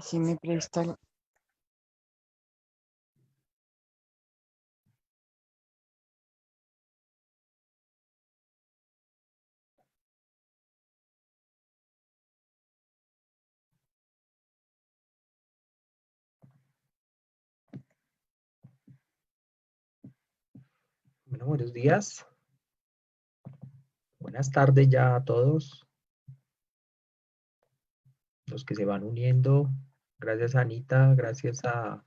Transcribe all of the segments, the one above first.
Sí me presta. Bueno, buenos días. Buenas tardes ya a todos los que se van uniendo. Gracias a Anita, gracias a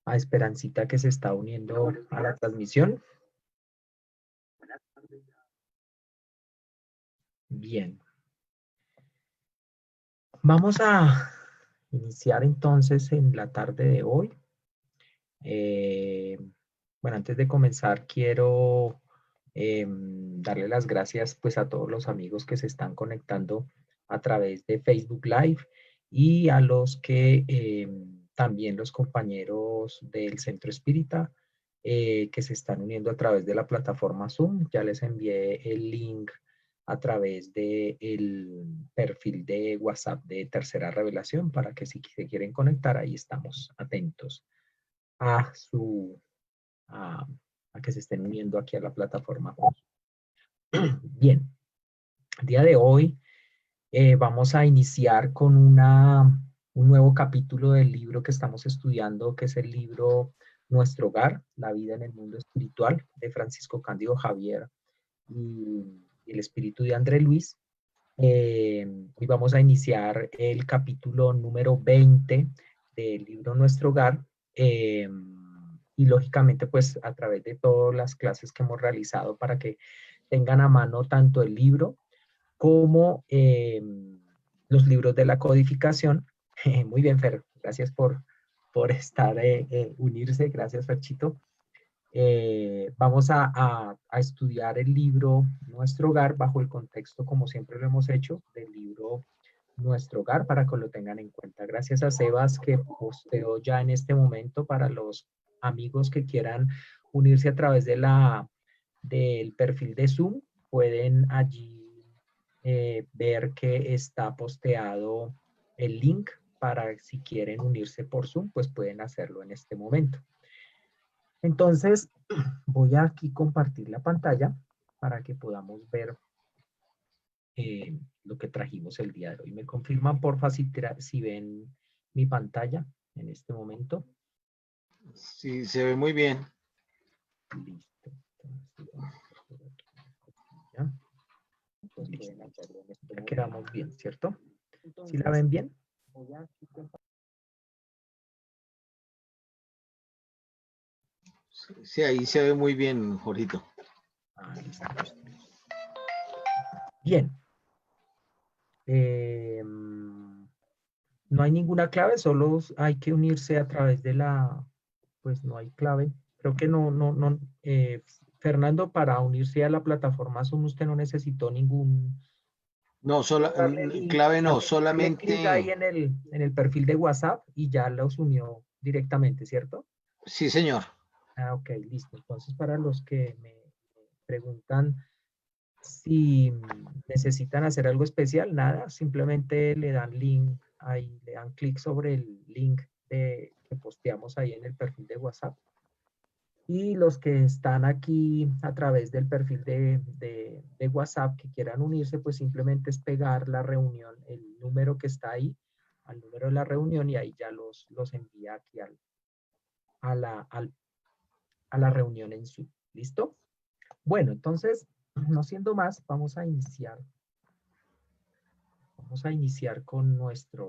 Esperancita que se está uniendo a la transmisión. Bien. Vamos a iniciar entonces en la tarde de hoy. Bueno, antes de comenzar quiero darle las gracias pues a todos los amigos que se están conectando a través de Facebook Live y a los que también los compañeros del Centro Espírita que se están uniendo a través de la plataforma Zoom. Ya les envié el link a través del perfil de WhatsApp de Tercera Revelación para que si se quieren conectar, ahí estamos atentos a a, a que se estén uniendo aquí a la plataforma. Bien, el día de hoy vamos a iniciar con un nuevo capítulo del libro que estamos estudiando, que es el libro Nuestro Hogar, la vida en el mundo espiritual, de Francisco Cándido Javier y el espíritu de André Luis. Y vamos a iniciar el capítulo número 20 del libro Nuestro Hogar. Y lógicamente, pues a través de todas las clases que hemos realizado para que tengan a mano tanto el libro como los libros de la codificación. Muy bien, Fer, gracias por estar, unirse, gracias, Ferchito. Vamos a estudiar el libro Nuestro Hogar bajo el contexto, como siempre lo hemos hecho, del libro Nuestro Hogar, para que lo tengan en cuenta. Gracias a Sebas que posteó ya en este momento para los amigos que quieran unirse a través del perfil de Zoom. Pueden allí ver que está posteado el link para si quieren unirse por Zoom, pues pueden hacerlo en este momento. Entonces, voy a aquí compartir la pantalla para que podamos ver lo que trajimos el día de hoy. ¿Me confirman, porfa, si ven mi pantalla en este momento? Sí, se ve muy bien. Listo. Entonces, vamos a por aquí una cosilla. Listo. Ya quedamos bien, ¿cierto? ¿Sí la ven bien? Sí, ahí se ve muy bien, Jorgito. Listo. Bien. No hay ninguna clave, solo hay que unirse a través de pues no hay clave. Creo que no, Fernando, para unirse a la plataforma Zoom usted no necesitó ningún, No, darle link, clave no, darle clic ahí solamente. en el perfil de WhatsApp y ya los unió directamente, ¿cierto? Sí, señor. Ok, listo. Entonces, para los que me preguntan si necesitan hacer algo especial, nada, simplemente le dan link ahí, le dan clic sobre el link que posteamos ahí en el perfil de WhatsApp. Y los que están aquí a través del perfil de WhatsApp que quieran unirse, pues simplemente es pegar la reunión, el número que está ahí, al número de la reunión y ahí ya los envía aquí a la reunión en Zoom. ¿Listo? Bueno, entonces, no siendo más, vamos a iniciar. Vamos a iniciar con nuestra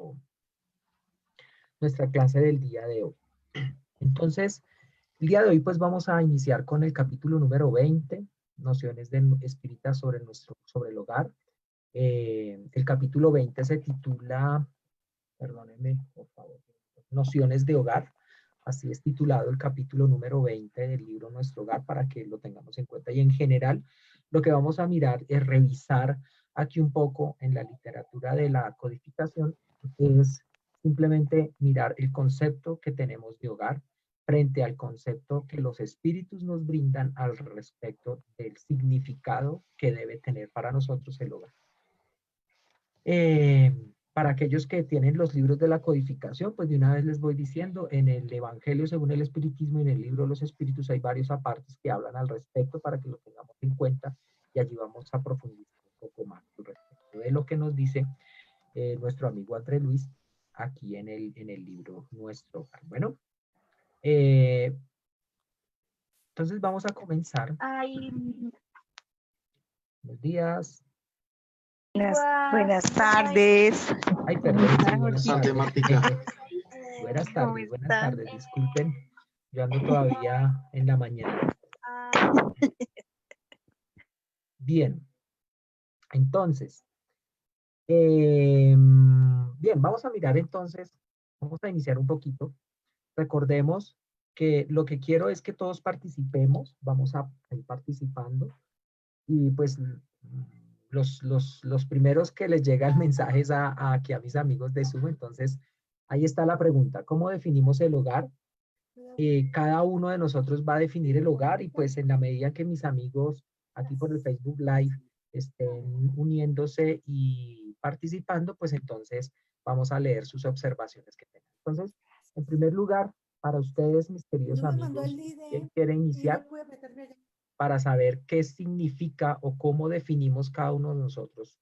clase del día de hoy. Entonces, el día de hoy pues vamos a iniciar con el capítulo número 20, nociones de espíritas sobre el hogar. El capítulo 20 se titula, perdónenme, por favor, nociones de hogar. Así es titulado el capítulo número 20 del libro Nuestro Hogar para que lo tengamos en cuenta. Y en general, lo que vamos a mirar es revisar aquí un poco en la literatura de la codificación, es simplemente mirar el concepto que tenemos de hogar frente al concepto que los espíritus nos brindan al respecto del significado que debe tener para nosotros el hogar. Para aquellos que tienen los libros de la codificación, pues de una vez les voy diciendo, en el Evangelio según el Espiritismo y en el libro de los Espíritus hay varios apartes que hablan al respecto para que lo tengamos en cuenta y allí vamos a profundizar un poco más al respecto de lo que nos dice nuestro amigo André Luis aquí en el libro Nuestro Hogar. Bueno, entonces vamos a comenzar. Ay, Buenos días. buenas tardes. Ay, perdón, sí, buenas Esa tardes. temática. Buenas ¿Cómo buenas están? tardes, disculpen. Yo ando todavía en la mañana. Bien, entonces, bien, vamos a mirar entonces, vamos a iniciar un poquito. Recordemos que lo que quiero es que todos participemos, vamos a ir participando y pues los primeros que les llega el mensaje es aquí a mis amigos de Zoom, entonces ahí está la pregunta, ¿cómo definimos el hogar? Cada uno de nosotros va a definir el hogar y pues en la medida que mis amigos aquí por el Facebook Live estén uniéndose y participando, pues entonces vamos a leer sus observaciones que tengan. Entonces, en primer lugar, para ustedes, mis queridos amigos, ¿quién quiere iniciar para saber qué significa o cómo definimos cada uno de nosotros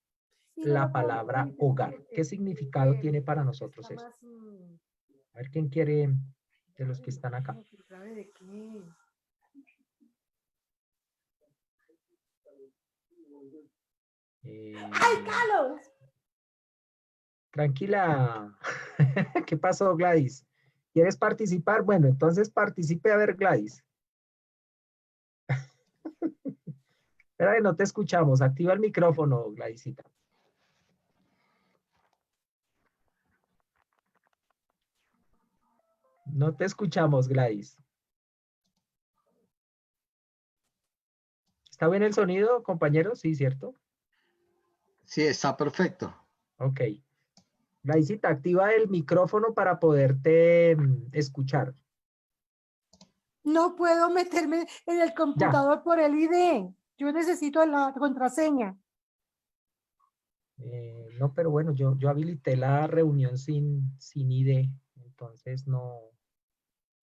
la palabra hogar? ¿Qué significado tiene para nosotros eso? A ver, ¿quién quiere de los que están acá? ¡Ay, Carlos! Tranquila. ¿Qué pasó, Gladys? ¿Quieres participar? Bueno, entonces participe a ver, Gladys. Espera que no te escuchamos. Activa el micrófono, Gladysita. No te escuchamos, Gladys. ¿Está bien el sonido, compañero? Sí, ¿cierto? Sí, está perfecto. Ok. Gladysita, activa el micrófono para poderte escuchar. No puedo meterme en el computador por el ID. Yo necesito la contraseña. No, pero bueno, yo habilité la reunión sin ID, entonces no.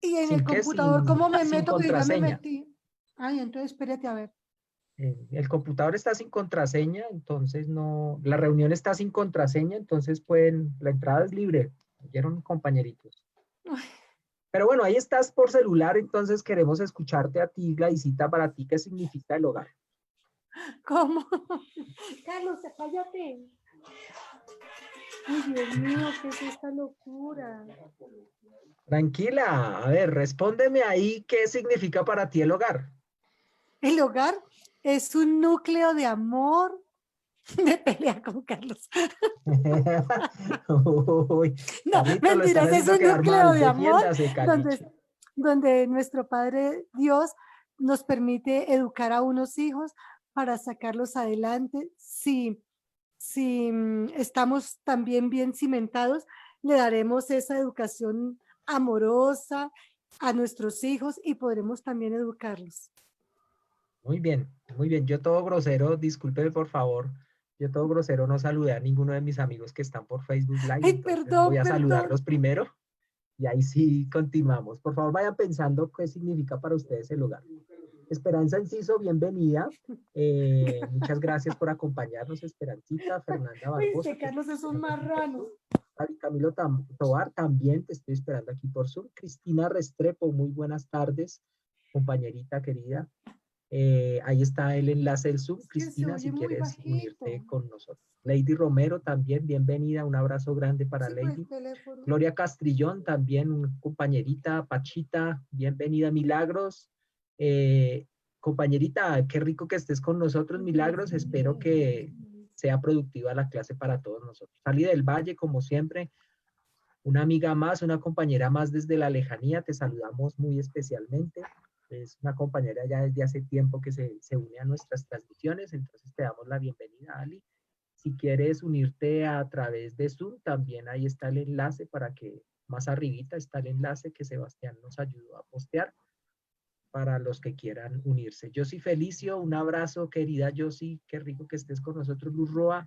Y en ¿Sin el qué? computador, ¿cómo me Sin meto? Que ya me contraseña. metí. Ay, entonces espérate a ver. El computador está sin contraseña, entonces no. La reunión está sin contraseña, entonces pueden. La entrada es libre. ¿Oyeron, compañeritos? Pero bueno, ahí estás por celular, entonces queremos escucharte a ti, Gladysita, para ti, ¿qué significa el hogar? ¿Cómo? Carlos, cállate. Ay, Dios mío, ¿qué es esta locura? Tranquila, a ver, respóndeme ahí, ¿qué significa para ti el hogar? El hogar es un núcleo de amor, de pelea con Carlos. Uy, No, Carlitos, lo están mentiras, es haciendo un quedar núcleo mal. de amor Defiéndase, donde, Caliche. donde nuestro Padre Dios nos permite educar a unos hijos para sacarlos adelante. Si estamos también bien cimentados, le daremos esa educación amorosa a nuestros hijos y podremos también educarlos. Muy bien, muy bien. Yo todo grosero, discúlpeme por favor. Yo todo grosero no saludé a ninguno de mis amigos que están por Facebook Live, Ay, entonces voy perdón, a perdón. saludarlos primero y ahí sí continuamos. Por favor, vayan pensando qué significa para ustedes el hogar. Esperanza Enciso, bienvenida. Muchas gracias por acompañarnos, Esperancita, Fernanda Barbosa. Viste, Carlos es un marrano. Camilo Tobar, también te estoy esperando aquí por Zoom. Cristina Restrepo, muy buenas tardes, compañerita querida. Ahí está el enlace del Zoom. Es que se Cristina, oye si muy quieres bajito. unirte con nosotros. Lady Romero también, bienvenida. Un abrazo grande para Sí, por el Lady. teléfono. Gloria Castrillón también, compañerita. Pachita, bienvenida. Milagros. Compañerita, qué rico que estés con nosotros, Milagros. Espero que sea productiva la clase para todos nosotros. Salí del Valle, como siempre, una amiga más, una compañera más desde la lejanía, te saludamos muy especialmente. Es una compañera ya desde hace tiempo que se une a nuestras transmisiones, entonces te damos la bienvenida, Ali. Si quieres unirte a través de Zoom, también ahí está el enlace para que más arribita está el enlace que Sebastián nos ayudó a postear. para los que quieran unirse. Yossi Felicio, un abrazo, querida Yossi, qué rico que estés con nosotros. Luz Roa,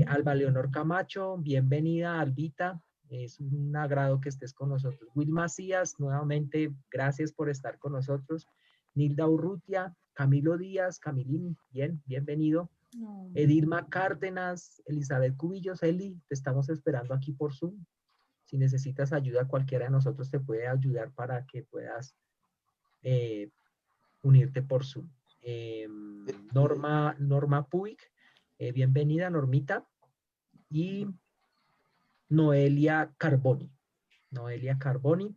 Alba Leonor Camacho, bienvenida, Albita, es un agrado que estés con nosotros. Will Macías, nuevamente, gracias por estar con nosotros. Nilda Urrutia, Camilo Díaz, Camilín, bienvenido. Edirma Cárdenas, Elizabeth Cubillos, Eli, te estamos esperando aquí por Zoom. Si necesitas ayuda, cualquiera de nosotros te puede ayudar para que puedas unirte por Zoom. Norma Puig, bienvenida, Normita. Y Noelia Carboni. Noelia Carboni.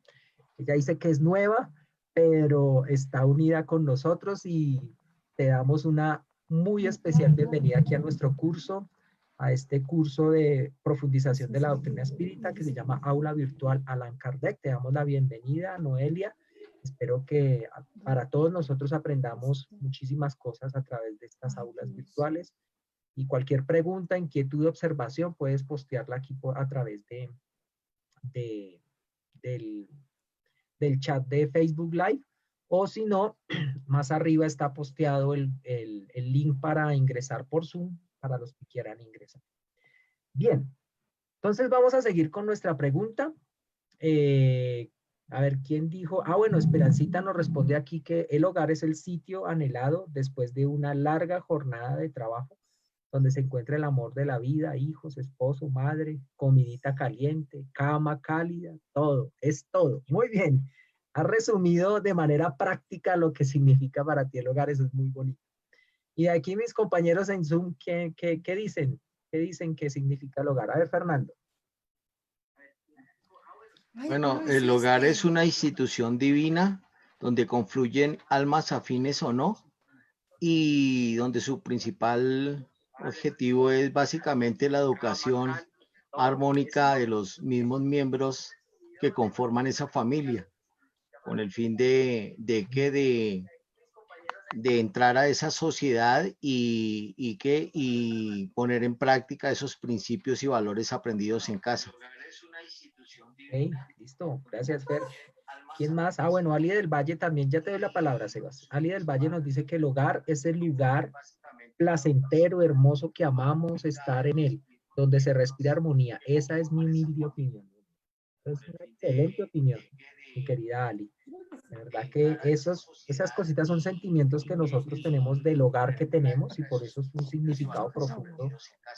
Ella dice que es nueva, pero está unida con nosotros y te damos una muy especial bienvenida aquí a nuestro curso, a este curso de profundización de la doctrina espírita que se llama Aula Virtual Allan Kardec. Te damos la bienvenida, Noelia. Espero que para todos nosotros aprendamos muchísimas cosas a través de estas aulas virtuales. Y cualquier pregunta, inquietud, observación, puedes postearla aquí a través del chat de Facebook Live. O si no, más arriba está posteado el link para ingresar por Zoom, para los que quieran ingresar. Bien, entonces vamos a seguir con nuestra pregunta. A ver, ¿quién dijo? Ah, bueno, Esperancita nos responde aquí que el hogar es el sitio anhelado después de una larga jornada de trabajo, donde se encuentra el amor de la vida, hijos, esposo, madre, comidita caliente, cama cálida, todo, es todo. Muy bien. Has resumido de manera práctica lo que significa para ti el hogar, eso es muy bonito. Y de aquí mis compañeros en Zoom, ¿qué dicen? ¿Qué dicen que significa el hogar? A ver, Fernando. Bueno, el hogar es una institución divina donde confluyen almas afines o no, y donde su principal objetivo es básicamente la educación armónica de los mismos miembros que conforman esa familia, con el fin de entrar a esa sociedad y poner en práctica esos principios y valores aprendidos en casa. Ok, listo. Gracias, Fer. ¿Quién más? Ah, bueno, Ali del Valle también. Ya te doy la palabra, Sebas. Ali del Valle nos dice que el hogar es el lugar placentero, hermoso que amamos estar en él, donde se respira armonía. Esa es mi humilde opinión. Es una excelente opinión, mi querida Ali. De verdad que esas cositas son sentimientos que nosotros tenemos del hogar que tenemos y por eso es un significado profundo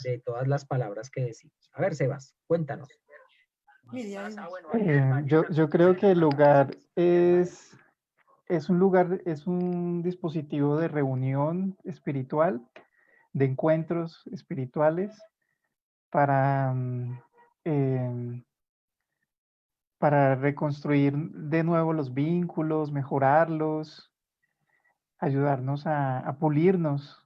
de todas las palabras que decimos. A ver, Sebas, cuéntanos. Yo creo que el hogar es un lugar, es un dispositivo de reunión espiritual, de encuentros espirituales para, para reconstruir de nuevo los vínculos, mejorarlos, ayudarnos a pulirnos,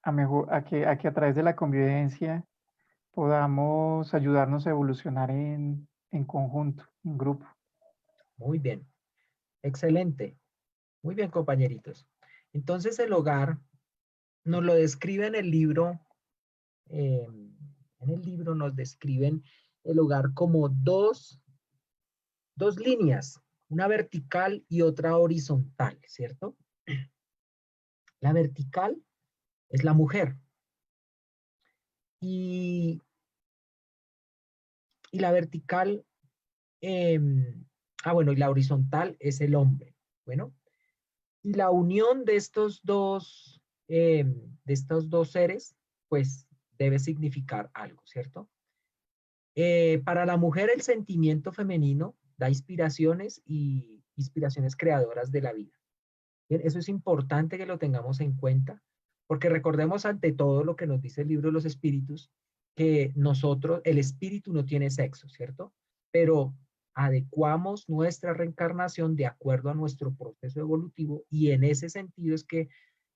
a que a través de la convivencia podamos ayudarnos a evolucionar en conjunto, en grupo. Muy bien, excelente. Muy bien, compañeritos. Entonces el hogar nos lo describe en el libro, nos describen el hogar como dos líneas, una vertical y otra horizontal, ¿cierto? La vertical es la mujer. Y la vertical, bueno, y la horizontal es el hombre. Bueno, y la unión de estos dos seres, pues debe significar algo, ¿cierto? Para la mujer el sentimiento femenino da inspiraciones y inspiraciones creadoras de la vida. Bien, eso es importante que lo tengamos en cuenta, porque recordemos ante todo lo que nos dice el libro de los espíritus, que nosotros, el espíritu no tiene sexo, ¿cierto? Pero adecuamos nuestra reencarnación de acuerdo a nuestro proceso evolutivo y en ese sentido es que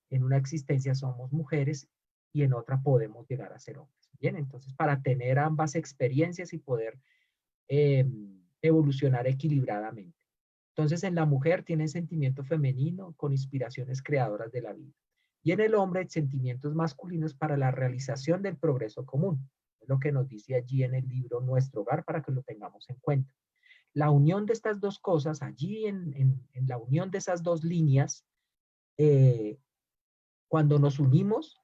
en una existencia somos mujeres y en otra podemos llegar a ser hombres. Bien, entonces para tener ambas experiencias y poder evolucionar equilibradamente. Entonces en la mujer tiene sentimiento femenino con inspiraciones creadoras de la vida. Y en el hombre sentimientos masculinos para la realización del progreso común. Es lo que nos dice allí en el libro Nuestro Hogar para que lo tengamos en cuenta. la unión de estas dos cosas, allí en la unión de esas dos líneas, cuando nos unimos,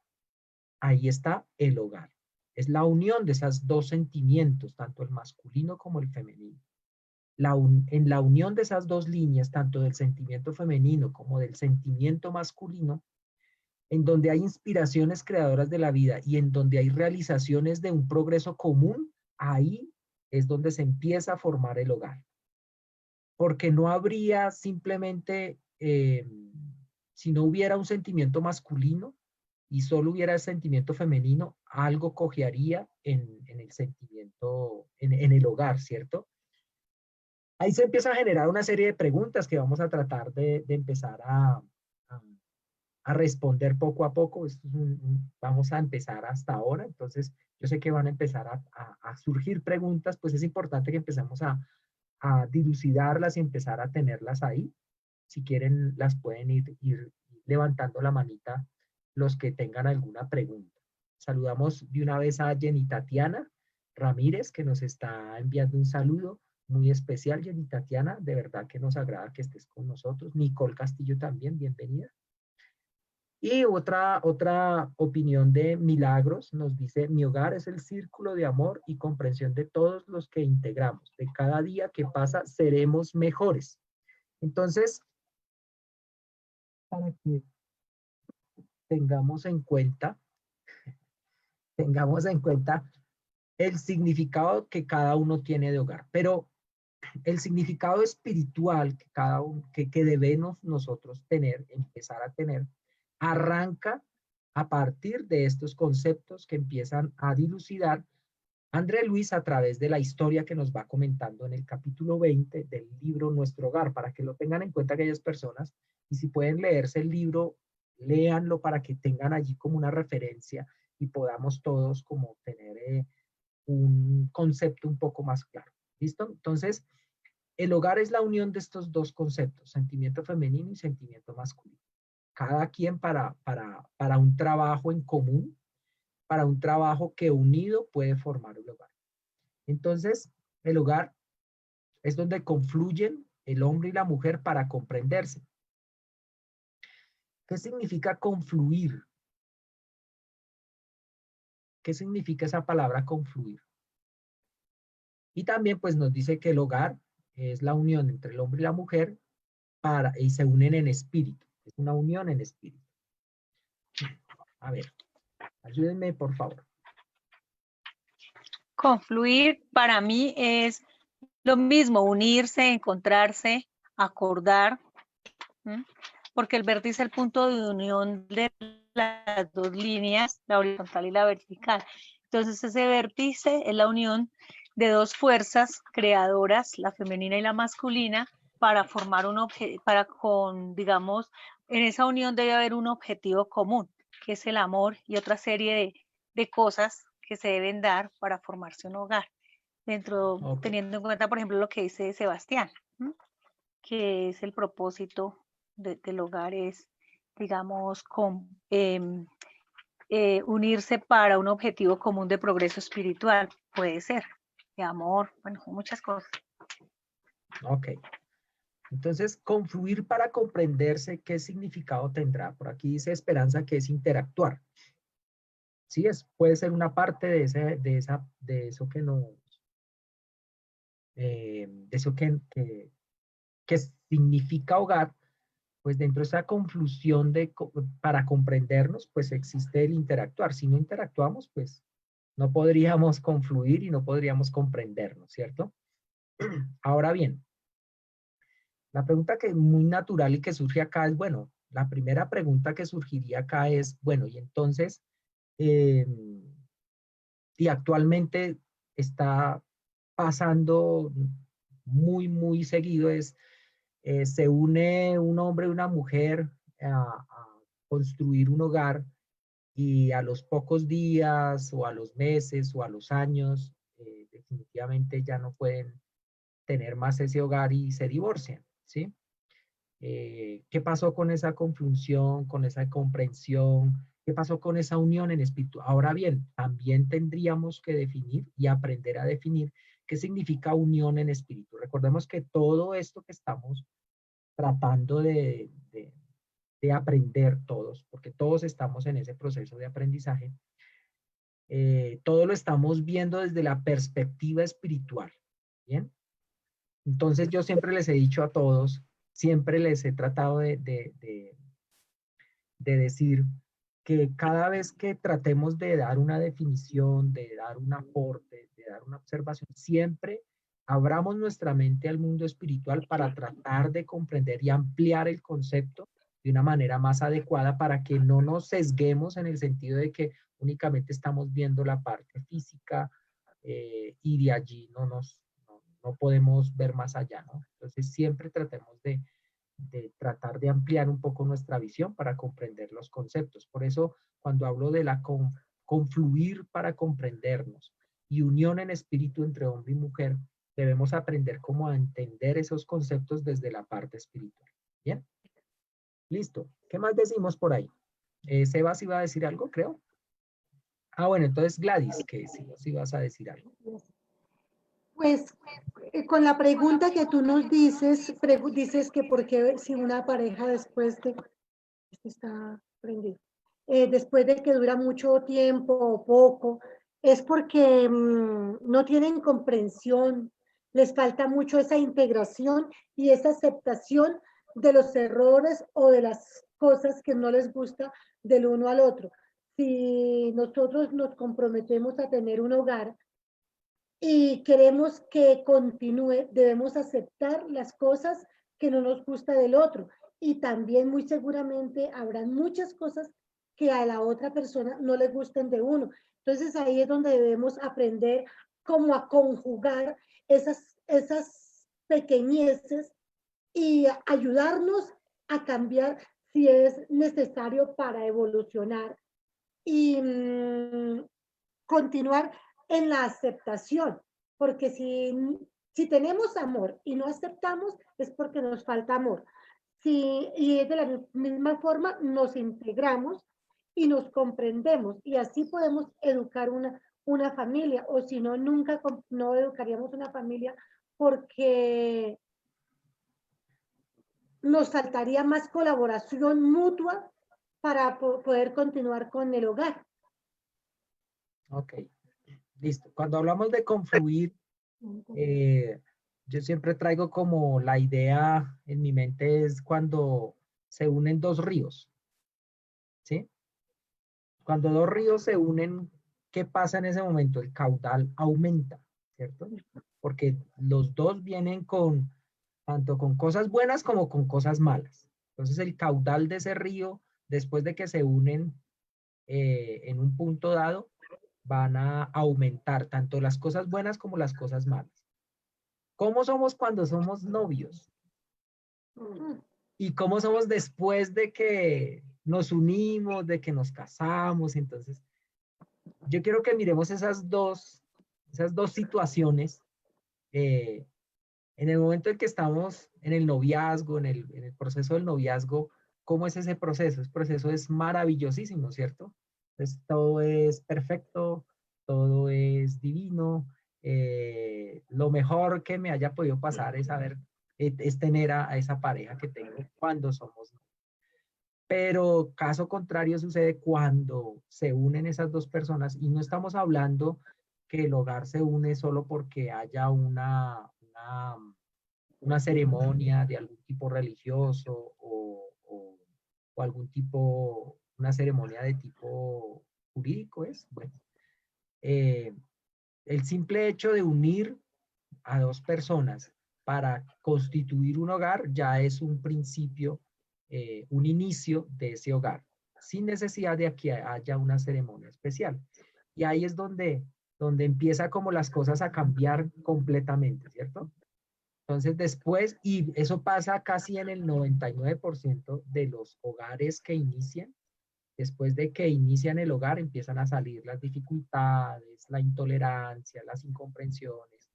ahí está el hogar. Es la unión de esos dos sentimientos, tanto el masculino como el femenino. En la unión de esas dos líneas, tanto del sentimiento femenino como del sentimiento masculino, en donde hay inspiraciones creadoras de la vida y en donde hay realizaciones de un progreso común, ahí es donde se empieza a formar el hogar. Porque no habría simplemente, si no hubiera un sentimiento masculino y solo hubiera sentimiento femenino, algo cojearía en el sentimiento, en el hogar, ¿cierto? Ahí se empieza a generar una serie de preguntas que vamos a tratar de empezar a responder poco a poco. Esto es vamos a empezar hasta ahora, entonces yo sé que van a empezar a surgir preguntas, pues es importante que empecemos a dilucidarlas y empezar a tenerlas ahí. Si quieren, las pueden ir levantando la manita los que tengan alguna pregunta. Saludamos de una vez a Jenny Tatiana Ramírez, que nos está enviando un saludo muy especial. Jenny Tatiana, de verdad que nos agrada que estés con nosotros. Nicole Castillo también, bienvenida. Y otra opinión de Milagros nos dice: mi hogar es el círculo de amor y comprensión de todos los que integramos. De cada día que pasa seremos mejores. Entonces, para que tengamos en cuenta el significado que cada uno tiene de hogar, pero el significado espiritual que cada uno, que debemos nosotros tener, empezar a tener, arranca a partir de estos conceptos que empiezan a dilucidar André Luis a través de la historia que nos va comentando en el capítulo 20 del libro Nuestro Hogar, para que lo tengan en cuenta aquellas personas, y si pueden leerse el libro, léanlo para que tengan allí como una referencia y podamos todos como tener un concepto un poco más claro. ¿Listo? Entonces, el hogar es la unión de estos dos conceptos, sentimiento femenino y sentimiento masculino. Cada quien para un trabajo en común, para un trabajo que unido puede formar un hogar. Entonces, el hogar es donde confluyen el hombre y la mujer para comprenderse. ¿Qué significa confluir? ¿Qué significa esa palabra confluir? Y también pues nos dice que el hogar es la unión entre el hombre y la mujer y se unen en espíritu. Es una unión en espíritu. A ver, ayúdenme por favor. Confluir para mí es lo mismo, unirse, encontrarse, acordar, ¿m? Porque el vértice es el punto de unión de las dos líneas, la horizontal y la vertical. Entonces ese vértice es la unión de dos fuerzas creadoras, la femenina y la masculina, para formar un objetivo, digamos, en esa unión debe haber un objetivo común, que es el amor y otra serie de cosas que se deben dar para formarse un hogar. Teniendo en cuenta, por ejemplo, lo que dice Sebastián, ¿m? Que es el propósito del hogar, es, digamos, unirse para un objetivo común de progreso espiritual, puede ser, de amor, bueno, muchas cosas. Ok. Entonces, confluir para comprenderse, ¿qué significado tendrá? Por aquí dice Esperanza que es interactuar. Sí, puede ser una parte de eso que nos, de eso que significa hogar, pues dentro de esa conflusión para comprendernos, pues existe el interactuar. Si no interactuamos, pues no podríamos confluir y no podríamos comprendernos, ¿cierto? Ahora bien, la pregunta que es muy natural y que surge acá es, bueno, la primera pregunta que surgiría acá es, bueno, y entonces, y actualmente está pasando muy seguido, se une un hombre y una mujer a construir un hogar y a los pocos días o a los meses o a los años, definitivamente ya no pueden tener más ese hogar y se divorcian, ¿sí? ¿Qué pasó con esa confusión, con esa comprensión? ¿Qué pasó con esa unión en espíritu? Ahora bien, también tendríamos que definir y aprender a definir ¿Qué significa unión en espíritu? Recordemos que todo esto que estamos tratando de aprender todos, porque todos estamos en ese proceso de aprendizaje, todo lo estamos viendo desde la perspectiva espiritual, ¿bien? Entonces yo siempre les he dicho a todos, siempre les he tratado de decir que cada vez que tratemos de dar una definición, de dar un aporte, de dar una observación, siempre abramos nuestra mente al mundo espiritual para tratar de comprender y ampliar el concepto de una manera más adecuada para que no nos sesguemos en el sentido de que únicamente estamos viendo la parte física y de allí no podemos ver más allá, ¿no? Entonces siempre tratemos de tratar de ampliar un poco nuestra visión para comprender los conceptos. Por eso, cuando hablo de la confluir para comprendernos y unión en espíritu entre hombre y mujer, debemos aprender cómo a entender esos conceptos desde la parte espiritual. ¿Bien? Listo. ¿Qué más decimos por ahí? Sebas iba a decir algo, creo. Ah, bueno, entonces Gladys, que si vas a decir algo. Pues con la pregunta que tú nos dices, dices que por qué si una pareja después de, esto está prendido, después de que dura mucho tiempo o poco, es porque no tienen comprensión, les falta mucho esa integración y esa aceptación de los errores o de las cosas que no les gusta del uno al otro. Si nosotros nos comprometemos a tener un hogar, y queremos que continúe, debemos aceptar las cosas que no nos gusta del otro. Y también muy seguramente habrán muchas cosas que a la otra persona no le gusten de uno. Entonces ahí es donde debemos aprender cómo a conjugar esas pequeñeces y ayudarnos a cambiar si es necesario para evolucionar y continuar en la aceptación, porque si tenemos amor y no aceptamos es porque nos falta amor. Y de la misma forma nos integramos y nos comprendemos y así podemos educar una familia, o si no, nunca no educaríamos una familia porque nos faltaría más colaboración mutua para poder continuar con el hogar. Ok, listo. Cuando hablamos de confluir, yo siempre traigo como la idea en mi mente es cuando se unen dos ríos, ¿sí? Cuando dos ríos se unen, ¿qué pasa en ese momento? El caudal aumenta, ¿cierto? Porque los dos vienen tanto con cosas buenas como con cosas malas. Entonces el caudal de ese río, después de que se unen en un punto dado, van a aumentar tanto las cosas buenas como las cosas malas. ¿Cómo somos cuando somos novios? ¿Y cómo somos después de que nos unimos, de que nos casamos? Entonces, yo quiero que miremos esas dos situaciones en el momento en que estamos en el noviazgo, en el proceso del noviazgo. ¿Cómo es ese proceso? Ese proceso es maravillosísimo, ¿cierto? Entonces, todo es perfecto, todo es divino. Lo mejor que me haya podido pasar es tener a esa pareja que tengo cuando somos novios. Pero caso contrario sucede cuando se unen esas dos personas y no estamos hablando que el hogar se une solo porque haya una ceremonia de algún tipo religioso o algún tipo, una ceremonia de tipo jurídico es. Bueno, el simple hecho de unir a dos personas para constituir un hogar ya es un principio, un inicio de ese hogar, sin necesidad de que haya una ceremonia especial. Y ahí es donde empieza como las cosas a cambiar completamente, ¿cierto? Entonces después, y eso pasa casi en el 99% de los hogares que inician, después de que inician el hogar empiezan a salir las dificultades, la intolerancia, las incomprensiones.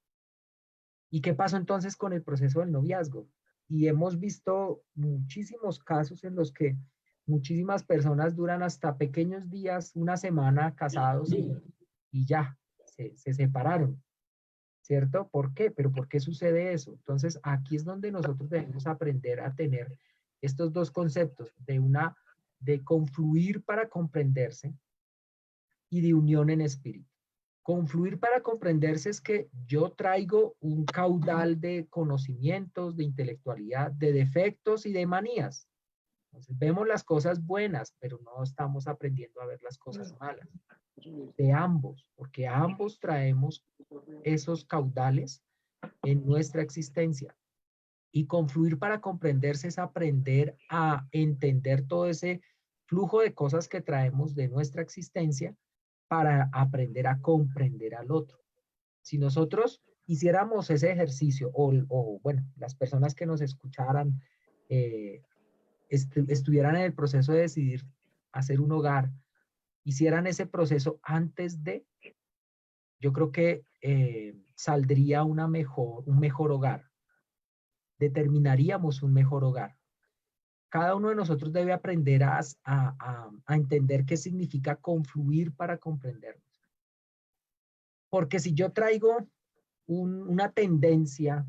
¿Y qué pasó entonces con el proceso del noviazgo? Y hemos visto muchísimos casos en los que muchísimas personas duran hasta pequeños días, una semana casados y ya, se separaron. ¿cierto? ¿Por qué? Pero ¿por qué sucede eso? Entonces, aquí es donde nosotros debemos aprender a tener estos dos conceptos de confluir para comprenderse y de unión en espíritu. Confluir para comprenderse es que yo traigo un caudal de conocimientos, de intelectualidad, de defectos y de manías. Entonces, vemos las cosas buenas, pero no estamos aprendiendo a ver las cosas malas. De ambos, porque ambos traemos esos caudales en nuestra existencia. Y confluir para comprenderse es aprender a entender todo ese flujo de cosas que traemos de nuestra existencia para aprender a comprender al otro. Si nosotros hiciéramos ese ejercicio, bueno, las personas que nos escucharan estuvieran en el proceso de decidir hacer un hogar, hicieran ese proceso antes de, yo creo que saldría un mejor hogar, determinaríamos un mejor hogar. Cada uno de nosotros debe aprender a entender qué significa confluir para comprendernos. Porque si yo traigo una tendencia,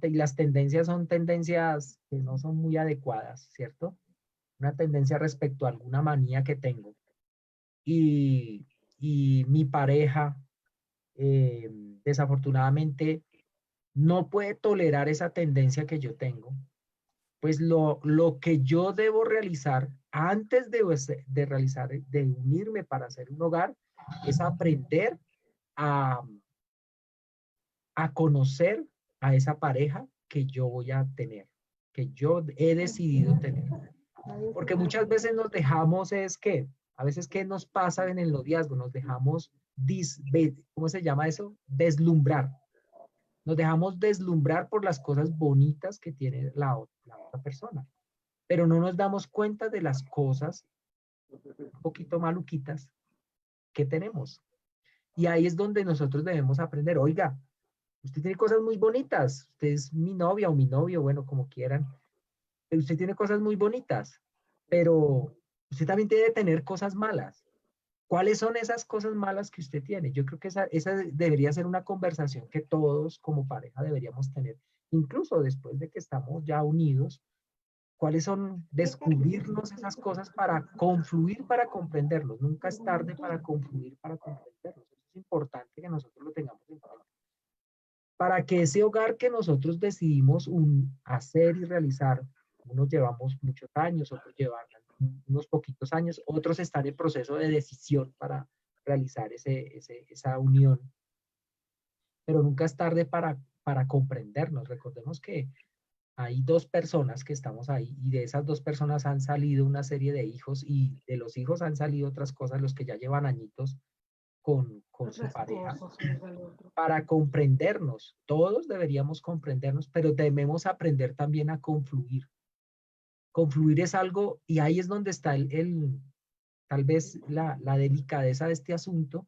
y las tendencias son tendencias que no son muy adecuadas, ¿cierto? Una tendencia respecto a alguna manía que tengo. Y mi pareja, desafortunadamente, no puede tolerar esa tendencia que yo tengo, pues lo que yo debo realizar antes de unirme para hacer un hogar es aprender a conocer a esa pareja que yo voy a tener, que yo he decidido tener. Porque muchas veces nos dejamos, a veces, ¿qué nos pasa en el noviazgo? Nos dejamos, ¿cómo se llama eso? Deslumbrar. Nos dejamos deslumbrar por las cosas bonitas que tiene la otra persona. Pero no nos damos cuenta de las cosas un poquito maluquitas que tenemos. Y ahí es donde nosotros debemos aprender, oiga, usted tiene cosas muy bonitas, usted es mi novia o mi novio, bueno, como quieran, pero usted tiene cosas muy bonitas, pero usted también debe tener cosas malas. ¿Cuáles son esas cosas malas que usted tiene? Yo creo que esa debería ser una conversación que todos como pareja deberíamos tener, incluso después de que estamos ya unidos. ¿Cuáles son? Descubrirnos esas cosas para confluir, para comprenderlos. Nunca es tarde para confluir, para comprenderlos. Eso es importante que nosotros lo tengamos en cuenta. Para que ese hogar que nosotros decidimos hacer y realizar, unos llevamos muchos años, otros llevan unos poquitos años, otros están en proceso de decisión para realizar esa unión. Pero nunca es tarde para comprendernos. Recordemos que hay dos personas que estamos ahí y de esas dos personas han salido una serie de hijos y de los hijos han salido otras cosas, los que ya llevan añitos con su pareja, para comprendernos. Todos deberíamos comprendernos, pero debemos aprender también a confluir. Confluir es algo, y ahí es donde está tal vez la delicadeza de este asunto,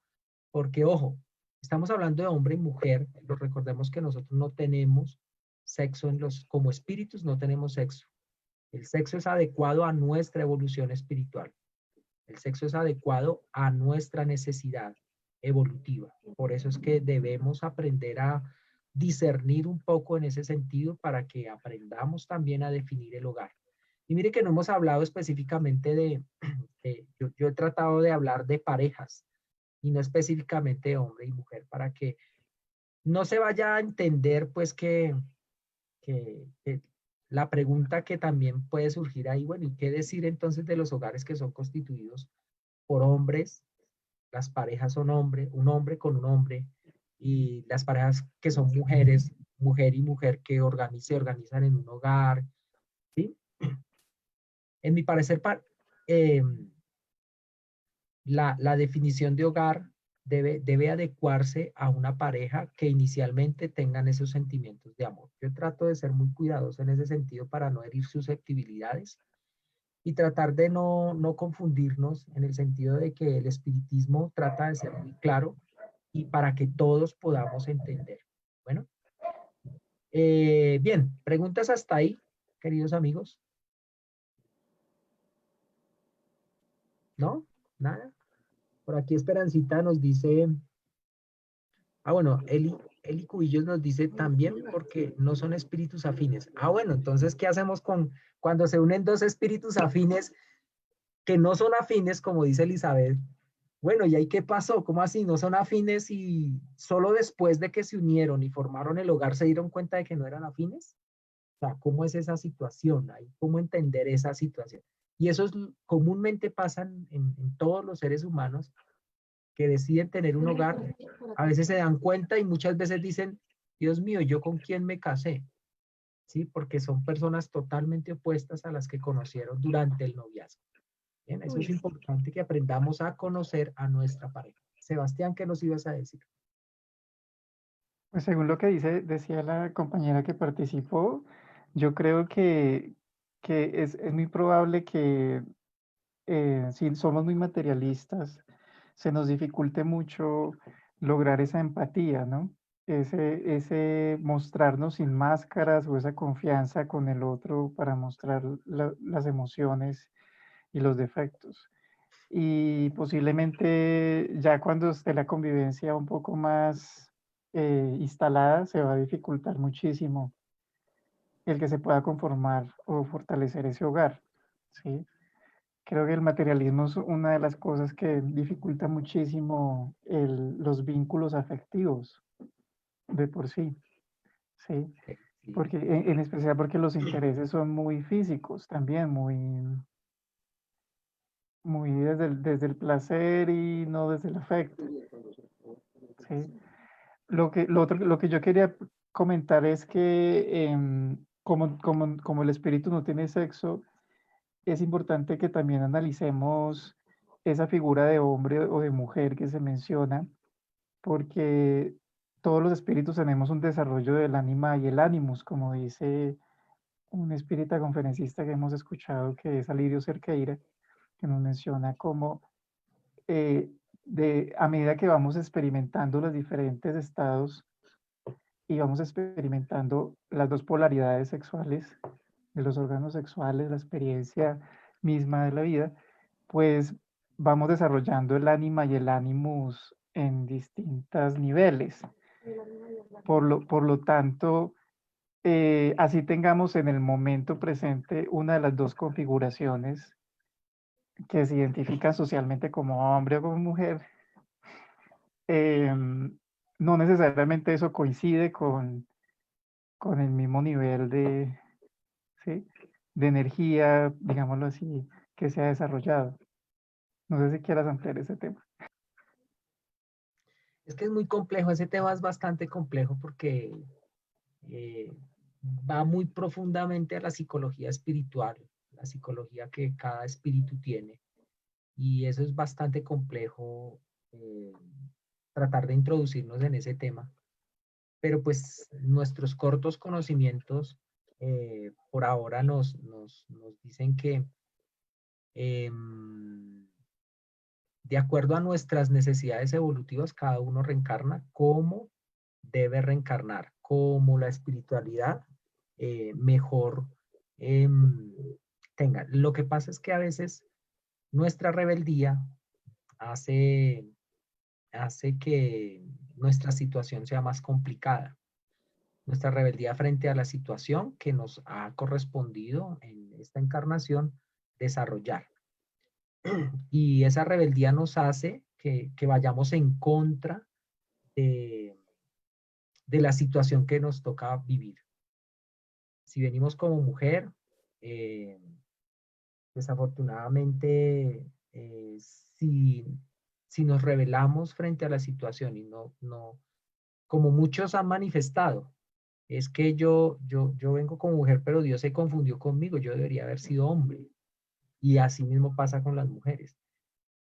porque ojo, estamos hablando de hombre y mujer, pero recordemos que nosotros no tenemos sexo como espíritus no tenemos sexo. El sexo es adecuado a nuestra evolución espiritual. El sexo es adecuado a nuestra necesidad evolutiva. Por eso es que debemos aprender a discernir un poco en ese sentido para que aprendamos también a definir el hogar. Y mire que no hemos hablado específicamente yo he tratado de hablar de parejas y no específicamente de hombre y mujer para que no se vaya a entender pues que la pregunta que también puede surgir ahí, bueno, ¿y qué decir entonces de los hogares que son constituidos por hombres? Las parejas son un hombre con un hombre, y las parejas que son mujeres, mujer y mujer que se organizan en un hogar, ¿sí? En mi parecer, la definición de hogar debe adecuarse a una pareja que inicialmente tengan esos sentimientos de amor. Yo trato de ser muy cuidadoso en ese sentido para no herir susceptibilidades y tratar de no confundirnos en el sentido de que el espiritismo trata de ser muy claro y para que todos podamos entender. Bueno, bien, preguntas hasta ahí, queridos amigos. ¿No? ¿Nada? Por aquí Esperancita nos dice, bueno, Eli Cubillos nos dice también porque no son espíritus afines. Ah, bueno, entonces, ¿qué hacemos cuando se unen dos espíritus afines que no son afines, como dice Elizabeth? Bueno, ¿y ahí qué pasó? ¿Cómo así? ¿No son afines y solo después de que se unieron y formaron el hogar se dieron cuenta de que no eran afines? O sea, ¿cómo es esa situación? ¿Cómo entender esa situación? Y eso comúnmente pasa en todos los seres humanos que deciden tener un hogar. A veces se dan cuenta y muchas veces dicen, Dios mío, ¿yo con quién me casé? ¿Sí? Porque son personas totalmente opuestas a las que conocieron durante el noviazgo. Bien, eso es importante que aprendamos a conocer a nuestra pareja. Sebastián, ¿qué nos ibas a decir? Pues según lo que decía la compañera que participó, yo creo que es muy probable que si somos muy materialistas, se nos dificulte mucho lograr esa empatía, ¿no? Ese mostrarnos sin máscaras o esa confianza con el otro para mostrar las emociones y los defectos. Y posiblemente ya cuando esté la convivencia un poco más instalada, se va a dificultar muchísimo el que se pueda conformar o fortalecer ese hogar, ¿sí? Creo que el materialismo es una de las cosas que dificulta muchísimo los vínculos afectivos de por sí, ¿sí? Sí. Porque, en especial porque los intereses son muy físicos también, muy desde el placer y no desde el afecto, ¿sí? Lo que yo quería comentar es que como el espíritu no tiene sexo, es importante que también analicemos esa figura de hombre o de mujer que se menciona, porque todos los espíritus tenemos un desarrollo del ánima y el ánimus, como dice un espírita conferencista que hemos escuchado, que es Alirio Cerqueira, que nos menciona cómo a medida que vamos experimentando los diferentes estados y vamos experimentando las dos polaridades sexuales de los órganos sexuales, la experiencia misma de la vida, pues vamos desarrollando el ánima y el ánimus en distintos niveles. Por lo tanto, así tengamos en el momento presente una de las dos configuraciones que se identifican socialmente como hombre o como mujer, no necesariamente eso coincide con el mismo nivel ¿sí? de energía, digámoslo así, que se ha desarrollado. No sé si quieras ampliar ese tema. Es que es muy complejo, ese tema es bastante complejo porque va muy profundamente a la psicología espiritual, la psicología que cada espíritu tiene. Y eso es bastante complejo tratar de introducirnos en ese tema. Pero pues nuestros cortos conocimientos por ahora nos dicen que de acuerdo a nuestras necesidades evolutivas, cada uno reencarna como debe reencarnar, como la espiritualidad mejor tenga. Lo que pasa es que a veces nuestra rebeldía hace que nuestra situación sea más complicada. Nuestra rebeldía frente a la situación que nos ha correspondido en esta encarnación desarrollar. Y esa rebeldía nos hace que vayamos en contra de la situación que nos toca vivir. Si venimos como mujer, eh, desafortunadamente, si nos rebelamos frente a la situación y no, como muchos han manifestado, es que yo vengo como mujer, pero Dios se confundió conmigo, yo debería haber sido hombre. Y así mismo pasa con las mujeres.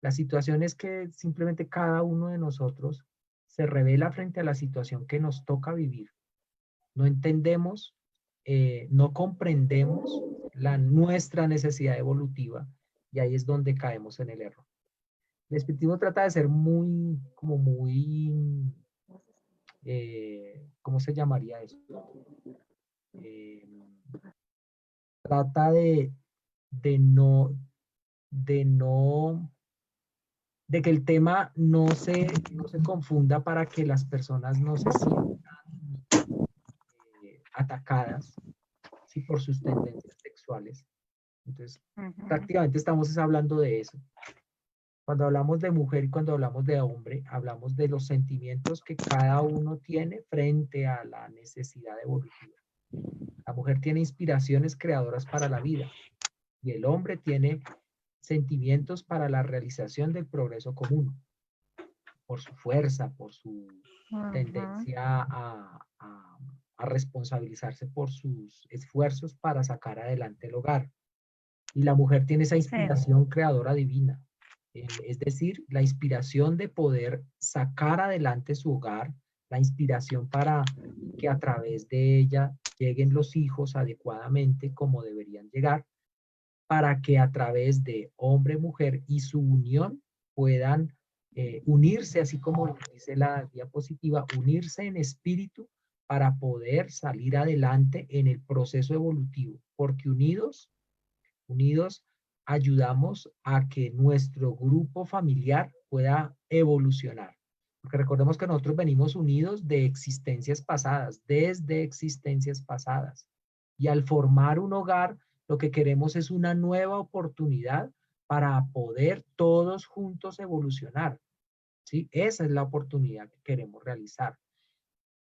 La situación es que simplemente cada uno de nosotros se revela frente a la situación que nos toca vivir. No entendemos, no comprendemos nuestra necesidad evolutiva y ahí es donde caemos en el error. El espiritismo trata de ser como muy, ¿cómo se llamaría eso? Trata de no, de no, de que el tema no se confunda para que las personas no se sientan atacadas, ¿sí? Por sus tendencias sexuales. Entonces, Ujú. prácticamente estamos hablando de eso. Cuando hablamos de mujer y cuando hablamos de hombre, hablamos de los sentimientos que cada uno tiene frente a la necesidad evolutiva. La mujer tiene inspiraciones creadoras para la vida y el hombre tiene sentimientos para la realización del progreso común, por su fuerza, por su tendencia a responsabilizarse por sus esfuerzos para sacar adelante el hogar. Y la mujer tiene esa Sí. inspiración creadora divina, es decir, la inspiración de poder sacar adelante su hogar, la inspiración para que a través de ella lleguen los hijos adecuadamente como deberían llegar, para que a través de hombre, mujer y su unión puedan unirse, así como lo dice la diapositiva, unirse en espíritu para poder salir adelante en el proceso evolutivo, porque unidos ayudamos a que nuestro grupo familiar pueda evolucionar. Porque recordemos que nosotros venimos unidos de existencias pasadas, desde existencias pasadas. Y al formar un hogar, lo que queremos es una nueva oportunidad para poder todos juntos evolucionar. ¿Sí? Esa es la oportunidad que queremos realizar.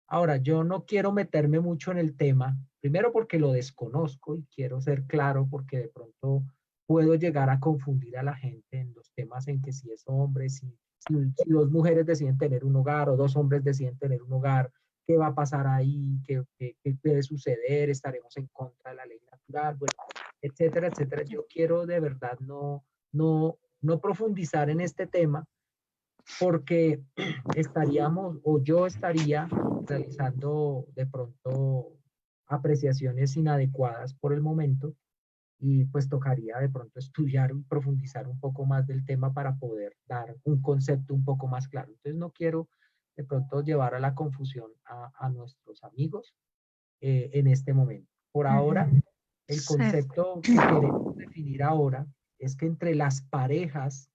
Ahora, yo no quiero meterme mucho en el tema, primero porque lo desconozco y quiero ser claro porque de pronto puedo llegar a confundir a la gente en los temas en que si es hombre, si dos mujeres deciden tener un hogar o dos hombres deciden tener un hogar, ¿qué va a pasar ahí? ¿Qué puede suceder? ¿Estaremos en contra de la ley natural? Bueno, etcétera, etcétera. Yo quiero de verdad no profundizar en este tema porque estaríamos o yo estaría realizando de pronto apreciaciones inadecuadas por el momento y pues tocaría de pronto estudiar y profundizar un poco más del tema para poder dar un concepto un poco más claro. Entonces no quiero de pronto llevar a la confusión a nuestros amigos en este momento. Por ahora, el Sí. concepto que queremos definir ahora es que entre las parejas,